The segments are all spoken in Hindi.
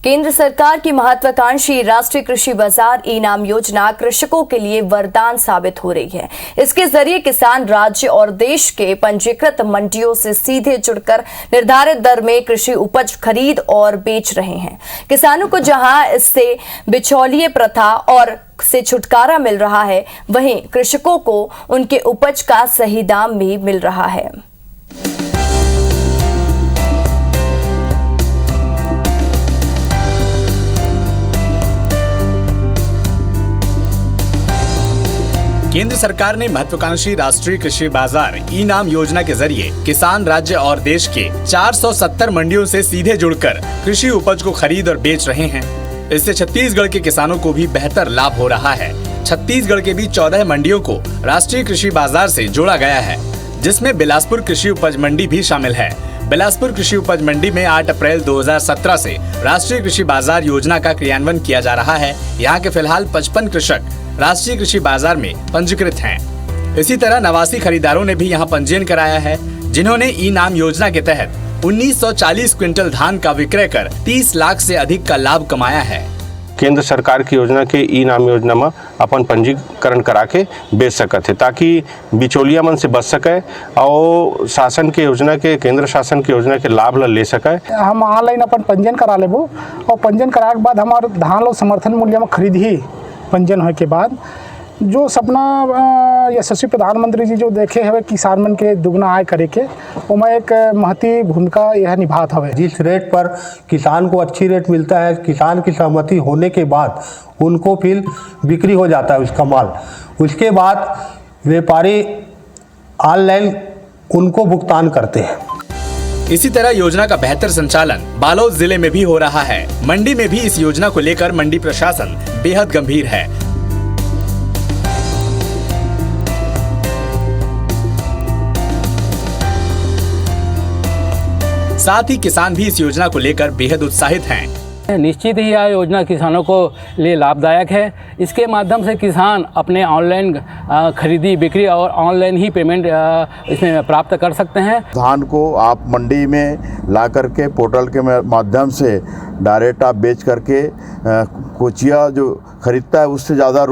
केंद्र सरकार की महत्वाकांक्षी राष्ट्रीय कृषि बाजार इनाम योजना कृषकों के लिए वरदान साबित हो रही है। इसके जरिए किसान राज्य और देश के पंजीकृत मंडियों से सीधे जुड़कर निर्धारित दर में कृषि उपज खरीद और बेच रहे हैं। किसानों को जहां इससे बिचौलिए प्रथा और से छुटकारा मिल रहा है, वहीं कृषकों को उनके उपज का सही दाम भी मिल रहा है। केंद्र सरकार ने महत्वाकांक्षी राष्ट्रीय कृषि बाजार इनाम योजना के जरिए किसान राज्य और देश के 470 मंडियों से सीधे जुड़कर कृषि उपज को खरीद और बेच रहे हैं। इससे छत्तीसगढ़ के किसानों को भी बेहतर लाभ हो रहा है। छत्तीसगढ़ के भी 14 मंडियों को राष्ट्रीय कृषि बाजार से जोड़ा गया है, जिसमें बिलासपुर कृषि उपज मंडी भी शामिल है। बिलासपुर कृषि उपज मंडी में 8 अप्रैल 2017 से राष्ट्रीय कृषि बाजार योजना का क्रियान्वयन किया जा रहा है। यहाँ के फिलहाल 55 कृषक राष्ट्रीय कृषि बाजार में पंजीकृत हैं। इसी तरह 89 खरीदारों ने भी यहाँ पंजीयन कराया है, जिन्होंने इनाम योजना के तहत 1940 क्विंटल धान का विक्रय कर 30 लाख से अधिक का लाभ कमाया है। केंद्र सरकार की योजना के इनाम योजना में अपन पंजीकरण करा के बेच सकते हैं, ताकि बिचौलिया मन से बच सके और शासन के योजना के केंद्र शासन की योजना के लाभ ले सके। हम ऑनलाइन अपन पंजीयन करा लेबो और पंजीयन कराने के बाद हमारे धान लोग समर्थन मूल्य में खरीद ही पंजीयन होने के बाद जो सपना यशस्वी प्रधानमंत्री जी जो देखे हुए किसान मन के दुगना आय करे के, उसमें एक महती भूमिका यह निभात हवे। जिस रेट पर किसान को अच्छी रेट मिलता है, किसान की सहमति होने के बाद उनको फिर बिक्री हो जाता है उसका माल। उसके बाद व्यापारी ऑनलाइन उनको भुगतान करते हैं। इसी तरह योजना का बेहतर संचालन बालोद जिले में भी हो रहा है। मंडी में भी इस योजना को लेकर मंडी प्रशासन बेहद गंभीर है। साथ ही किसान भी इस योजना को लेकर बेहद उत्साहित हैं। निश्चित ही यह योजना किसानों को लिए लाभदायक है। इसके माध्यम से किसान अपने ऑनलाइन खरीदी बिक्री और ऑनलाइन ही पेमेंट इसमें प्राप्त कर सकते हैं। धान को आप मंडी में ला करके पोर्टल के माध्यम से डायरेक्ट आप बेच करके कोचिया जो खरीदता है उससे ज़्यादा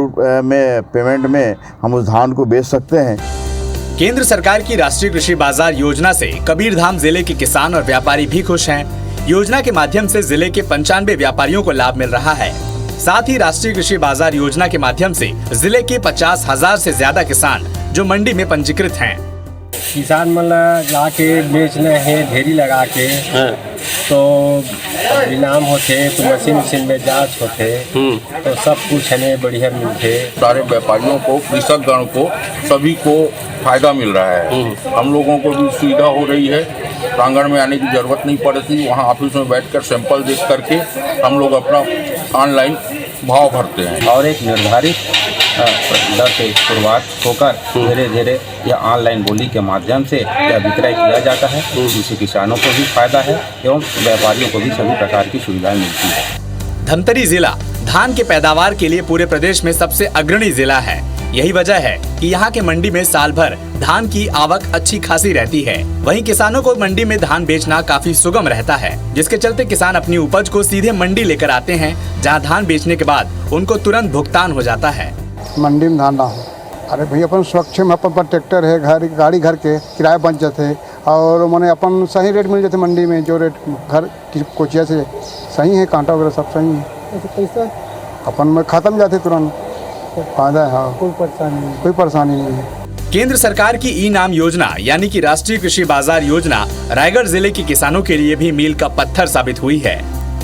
में पेमेंट में हम उस धान को बेच सकते हैं। केंद्र सरकार की राष्ट्रीय कृषि बाजार योजना से कबीरधाम जिले के किसान और व्यापारी भी खुश हैं। योजना के माध्यम से जिले के 95 व्यापारियों को लाभ मिल रहा है। साथ ही राष्ट्रीय कृषि बाजार योजना के माध्यम से जिले के 50,000 से ज्यादा किसान जो मंडी में पंजीकृत हैं। किसान मन जाके बेचना है ढेरी लगा के तो इनाम होते तो मशीन में जांच होते तो सब कुछ हमें बढ़िया मिलते। सारे व्यापारियों को, कृषकगण को, सभी को फायदा मिल रहा है। हम लोगों को भी सुविधा हो रही है, प्रांगण में आने की जरूरत नहीं पड़ती। वहाँ ऑफिस में बैठकर सैंपल देख करके हम लोग अपना ऑनलाइन भाव भरते हैं और एक निर्धारित दर से शुरुआत होकर धीरे धीरे यह ऑनलाइन बोली के माध्यम से यह विक्रय किया जाता है, जिससे किसानों को भी फायदा है एवं व्यापारियों को भी सभी प्रकार की सुविधाएं मिलती है। धमतरी जिला धान के पैदावार के लिए पूरे प्रदेश में सबसे अग्रणी जिला है। यही वजह है कि यहाँ के मंडी में साल भर धान की आवक अच्छी खासी रहती है। वहीं किसानों को मंडी में धान बेचना काफी सुगम रहता है, जिसके चलते किसान अपनी उपज को सीधे मंडी लेकर आते हैं, जहाँ धान बेचने के बाद उनको तुरंत भुगतान हो जाता है। मंडी में धान ना हो, अरे भाई अपन सुरक्षा में अपन ट्रैक्टर है, घर गाड़ी घर के किराए बच जाते और मैंने अपन सही रेट मिल जाते मंडी में। जो रेट घर की कोचिया से सही है, कांटा वगैरह सब सही है। पैसा अपन में खत्म जाते तुरंत, फायदा है। कोई परेशानी नहीं है। केंद्र सरकार की इनाम योजना यानी कि राष्ट्रीय कृषि बाजार योजना रायगढ़ जिले के किसानों के लिए भी मील का पत्थर साबित हुई है।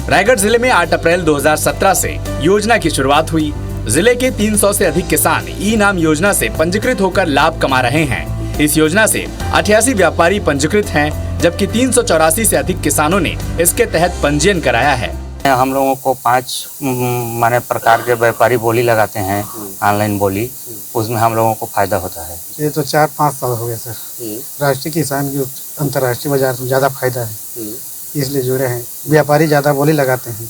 रायगढ़ जिले में 8 अप्रैल 2017 से योजना की शुरुआत हुई। जिले के 300 से अधिक किसान इनाम योजना से पंजीकृत होकर लाभ कमा रहे हैं। इस योजना से 88 व्यापारी पंजीकृत हैं, जबकि 384 से अधिक किसानों ने इसके तहत पंजीयन कराया है। हम लोगों को 5 माने प्रकार के व्यापारी बोली लगाते हैं, ऑनलाइन बोली, उसमें हम लोगों को फायदा होता है। ये तो 4-5 साल हो गया सर। राष्ट्रीय किसान की अंतर्राष्ट्रीय बाजार में ज़्यादा फायदा है, इसलिए जुड़े हैं। व्यापारी ज़्यादा बोली लगाते हैं,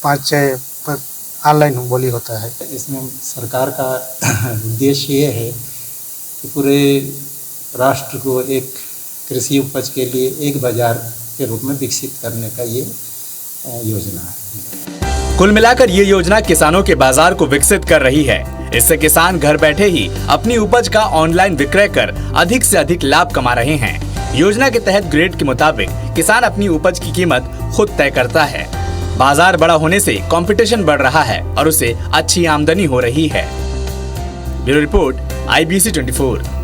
5-6 ऑनलाइन बोली होता है। इसमें सरकार का उद्देश्य ये है कि पूरे राष्ट्र को एक कृषि उपज के लिए एक बाजार के रूप में विकसित करने का ये योजना है। कुल मिलाकर ये योजना किसानों के बाजार को विकसित कर रही है। इससे किसान घर बैठे ही अपनी उपज का ऑनलाइन विक्रय कर अधिक से अधिक लाभ कमा रहे हैं। योजना के तहत ग्रेड के मुताबिक किसान अपनी उपज की कीमत खुद तय करता है। बाजार बड़ा होने से कंपटीशन बढ़ रहा है और उसे अच्छी आमदनी हो रही है। Bureau report IBC 24।